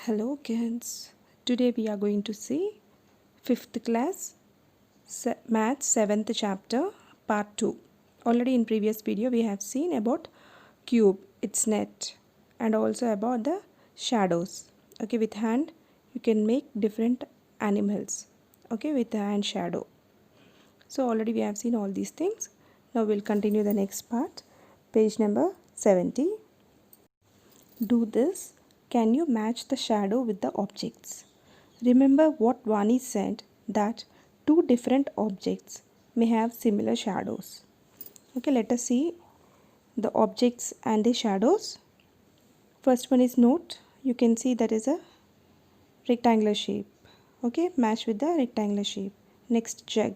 Hello kids. Today we are going to see 5th class Maths 7th chapter part 2. Already in previous video we have seen about cube, its net, and also about the shadows. Okay, with hand you can make different animals. Okay, with the hand shadow. So already we have seen all these things. Now we'll continue the next part. Page number 70. Do this. Can you match the shadow with the objects? Remember what Vani said, that two different objects may have similar shadows. Okay, let us see the objects and the shadows. First one is note. You can see that is a rectangular shape. Okay, match with the rectangular shape. Next, jug.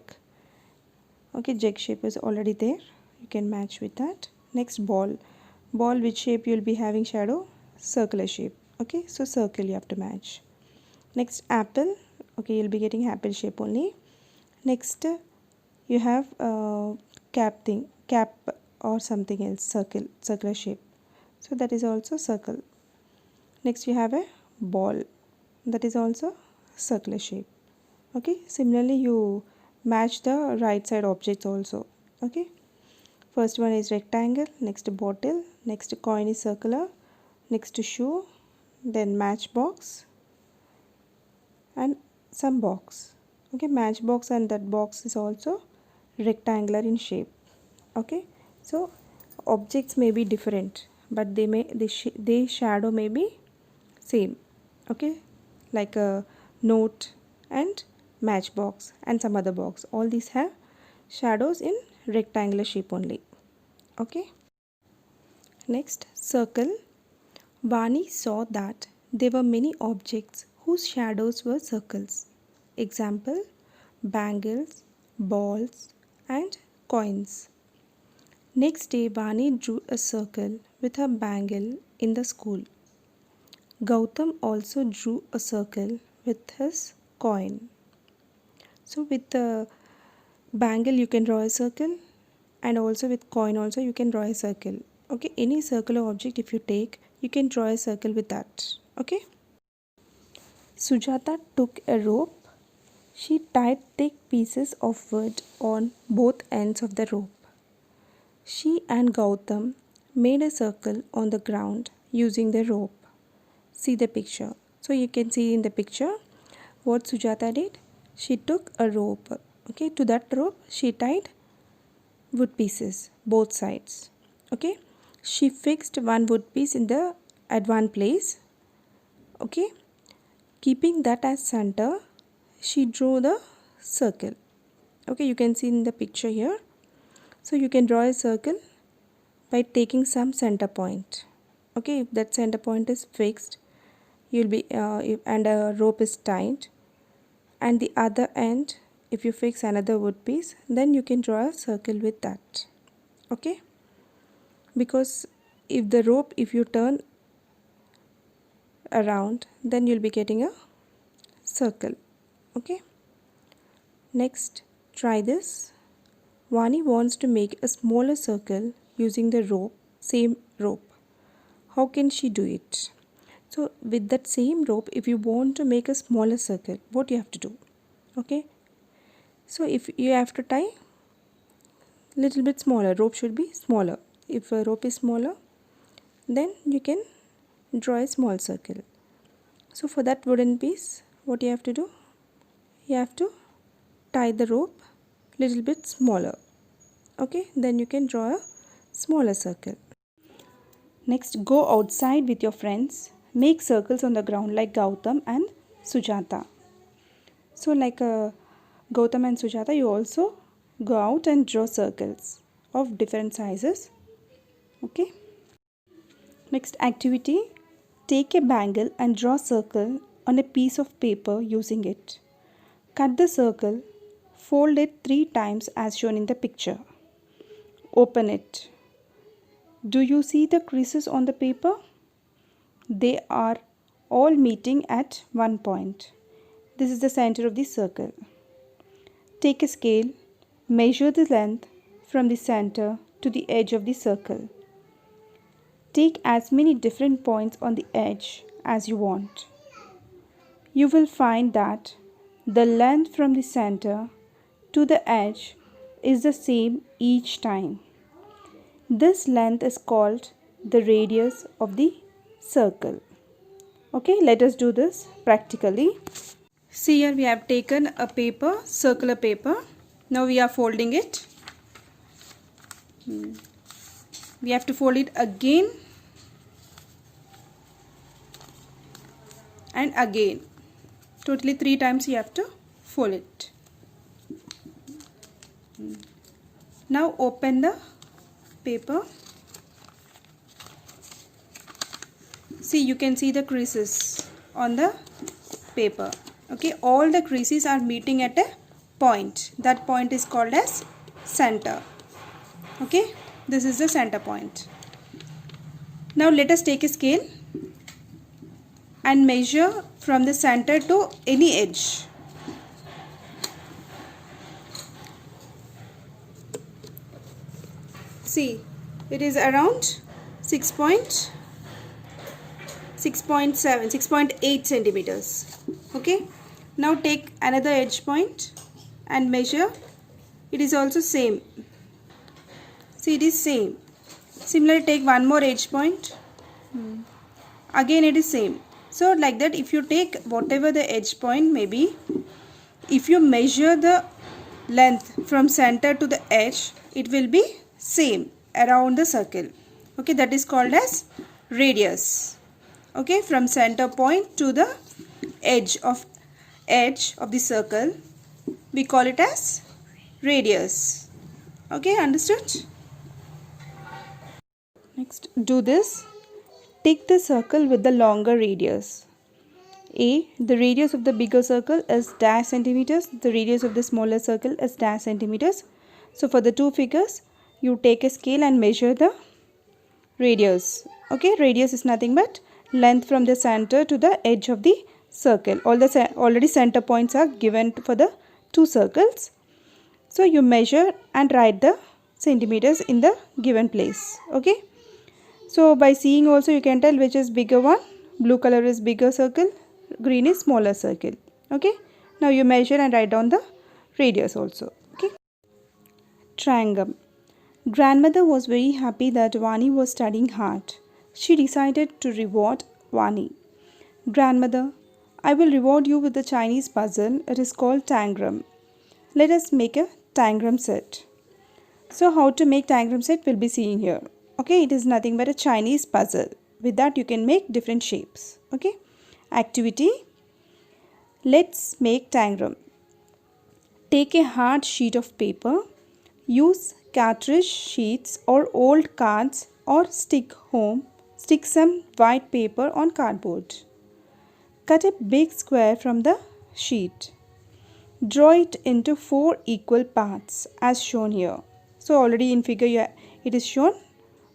Okay, jug shape is already there. You can match with that. Next, ball. Ball, which shape you will be having shadow? Circular shape. Okay, so circle you have to match. Next, apple. Okay, you'll be getting apple shape only. Next, you have cap or something else, circular shape. So that is also circle. Next, you have a ball. That is also circular shape. Okay, similarly you match the right side objects also. Okay, first one is rectangle, next bottle, next coin is circular, next shoe, then matchbox and some box. Okay, matchbox and that box is also rectangular in shape. Okay, so objects may be different but they shadow may be same. Okay, like a note and matchbox and some other box, all these have shadows in rectangular shape only. Okay, next, circle. Vani saw that there were many objects whose shadows were circles. Example, bangles, balls and coins. Next day, Vani drew a circle with her bangle in the school. Gautam also drew a circle with his coin. So with the bangle you can draw a circle, and also with coin also you can draw a circle. Okay, any circular object if you take, you can draw a circle with that. Okay, Sujata took a rope. She tied thick pieces of wood on both ends of the rope. She and Gautam made a circle on the ground using the rope. See the picture. So you can see in the picture what Sujata did. She took a rope. Okay, to that rope she tied wood pieces both sides. Okay, she fixed one wood piece at one place. Okay, keeping that as center, she drew the circle. Okay, you can see in the picture here. So you can draw a circle by taking some center point. Okay, if that center point is fixed, you'll be and a rope is tied, and the other end if you fix another wood piece, then you can draw a circle with that. Okay, because if you turn around, then you'll be getting a circle. Okay, next, try this. Vani wants to make a smaller circle using the same rope. How can she do it? So with that same rope, if you want to make a smaller circle, what you have to do? Okay, so if you have to tie little bit smaller, rope should be smaller. If a rope is smaller, then you can draw a small circle. So for that wooden piece, what you have to do? You have to tie the rope little bit smaller. Okay, then you can draw a smaller circle. Next, go outside with your friends. Make circles on the ground like Gautam and Sujata. So like Gautam and Sujata, you also go out and draw circles of different sizes. Okay. Next activity, take a bangle and draw a circle on a piece of paper using it. Cut the circle, fold it 3 times as shown in the picture. Open it. Do you see the creases on the paper? They are all meeting at one point. This is the center of the circle. Take a scale, measure the length from the center to the edge of the circle. Take as many different points on the edge as you want. you will find that the length from the center to the edge is the same each time. This length is called the radius of the circle. Okay, let us do this practically. See, here we have taken a paper, circular paper. Now we are folding it. We have to fold it again and again. Totally 3 times you have to fold it. Now open the paper. See, you can see the creases on the paper. Okay, all the creases are meeting at a point. That point is called as center. Okay, this is the center point. Now let us take a scale and measure from the center to any edge. See, it is around 6.8 centimeters. Okay, now take another edge point and measure. It is also same. See, it is same. Similarly, take one more edge point. Again it is same. So like that, if you take whatever the edge point may be, if you measure the length from center to the edge, it will be same around the circle. Okay, that is called as radius. Okay, from center point to the edge of the circle, we call it as radius. Okay, understood? Next, do this. Take the circle with the longer radius. A. The radius of the bigger circle is dash centimeters. The radius of the smaller circle is dash centimeters. So for the two figures, you take a scale and measure the radius. Okay, radius is nothing but length from the center to the edge of the circle. All the already center points are given for the two circles. So you measure and write the centimeters in the given place. Okay. So by seeing also you can tell which is bigger one. Blue color is bigger circle, green is smaller circle. Okay. Now you measure and write down the radius also. Okay. Triangle. Grandmother was very happy that Vani was studying hard. She decided to reward Vani. Grandmother, I will reward you with the Chinese puzzle. It is called tangram. Let us make a tangram set. So how to make tangram set will be seen here. Okay, it is nothing but a Chinese puzzle. With that you can make different shapes. Okay. Activity. Let's make tangram. Take a hard sheet of paper. Use cartridge sheets or old cards or stick some white paper on cardboard. Cut a big square from the sheet. Draw it into 4 equal parts as shown here. So already in figure it is shown.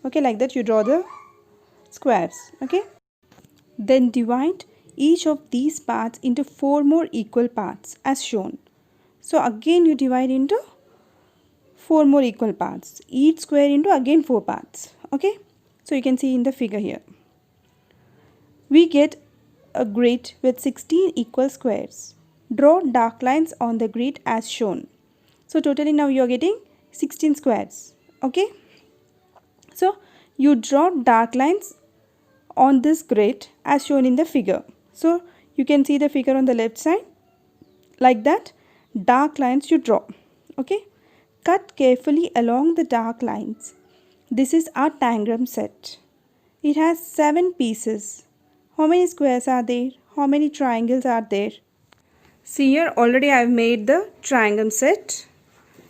Okay, like that you draw the squares. Okay. Then divide each of these parts into 4 more equal parts as shown. So again you divide into 4 more equal parts. Each square into again 4 parts. Okay. So you can see in the figure here. We get a grid with 16 equal squares. Draw dark lines on the grid as shown. So totally now you are getting 16 squares. Okay. So you draw dark lines on this grid as shown in the figure. So you can see the figure on the left side. Like that, dark lines you draw. Okay. Cut carefully along the dark lines. This is our tangram set. It has 7 pieces. How many squares are there? How many triangles are there? See here, already I have made the triangle set.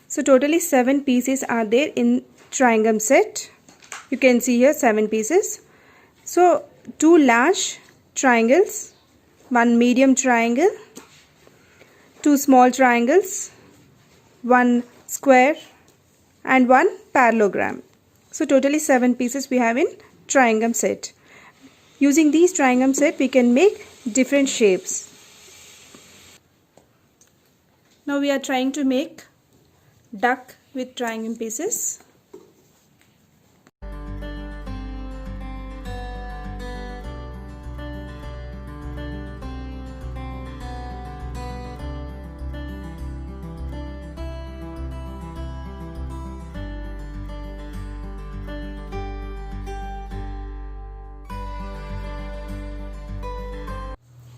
So totally 7 pieces are there in triangle set. You can see here 7 pieces. So 2 large triangles, 1 medium triangle, 2 small triangles, 1 square and 1 parallelogram. So totally 7 pieces we have in triangle set. Using these triangle set we can make different shapes. Now we are trying to make duck with triangle pieces.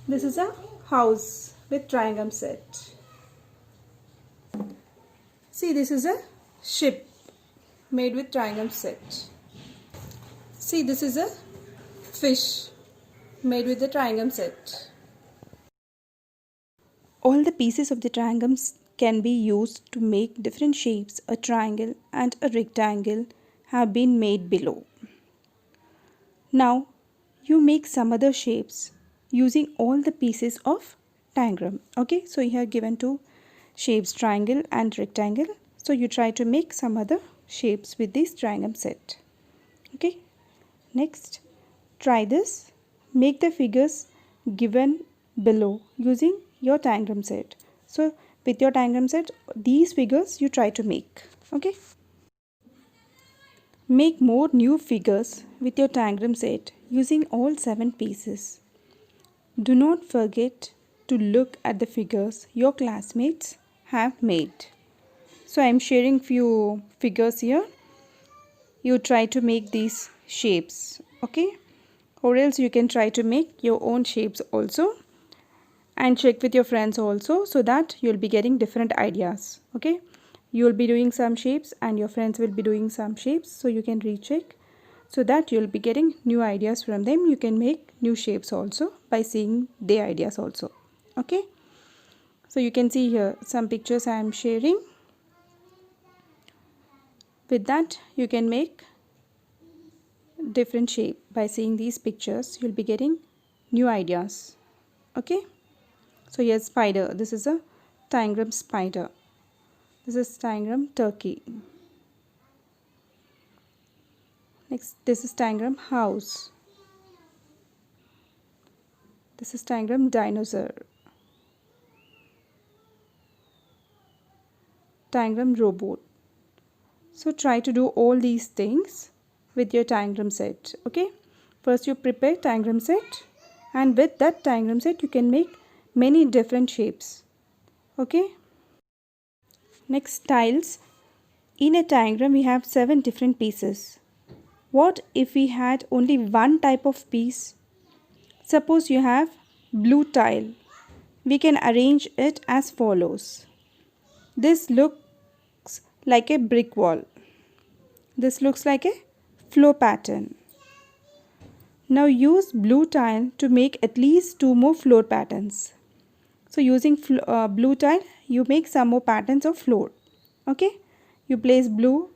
This is a house with triangle set. See, this is a ship made with triangle set. See, this is a fish made with the triangle set. All the pieces of the triangles can be used to make different shapes. A triangle and a rectangle have been made below. Now, you make some other shapes using all the pieces of diagram. Okay, so you have given two shapes, triangle and rectangle. So you try to make some other shapes with this triangle set. Okay, next try this. Make the figures given below using your diagram set. So with your diagram set, these figures you try to make. Okay, make more new figures with your diagram set using all 7 pieces. Do not forget to look at the figures your classmates have made. So I am sharing few figures here. You try to make these shapes, okay? Or else you can try to make your own shapes also, and check with your friends also, so that you'll be getting different ideas. Okay, you'll be doing some shapes and your friends will be doing some shapes, so you can recheck, so that you'll be getting new ideas from them. You can make new shapes also by seeing their ideas also. Okay, so you can see here some pictures I am sharing. With that you can make different shape. By seeing these pictures you'll be getting new ideas. Okay, so here's spider. This is a triangle spider. This is triangle turkey. Next, this is triangle house. This is triangle dinosaur. Triangle robot. So try to do all these things with your triangle set. Okay, first you prepare triangle set, and with that triangle set you can make many different shapes. Okay, next, tiles. In a diagram we have 7 different pieces. What if we had only one type of piece? Suppose you have blue tile. We can arrange it as follows. This looks like a brick wall. This looks like a floor pattern. Now use blue tile to make at least 2 more floor patterns. So using blue tile, you make some more patterns of floor. Okay, you place blue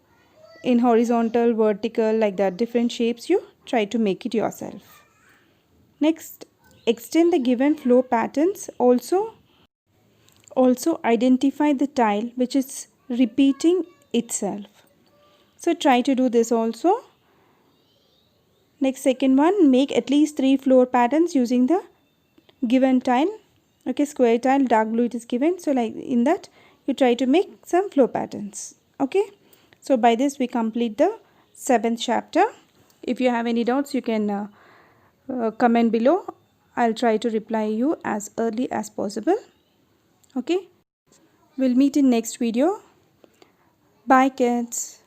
in horizontal, vertical, like that, different shapes. You try to make it yourself. Next, extend the given floor patterns. Also identify the tile which is repeating itself. So try to do this also. Next, second one, make at least 3 floor patterns using the given tile. Okay, square tile, dark blue it is given. So like in that you try to make some floor patterns. Okay, so by this we complete the 7th chapter. If you have any doubts you can comment below. I'll try to reply you as early as possible. Okay, we'll meet in next video. Bye kids.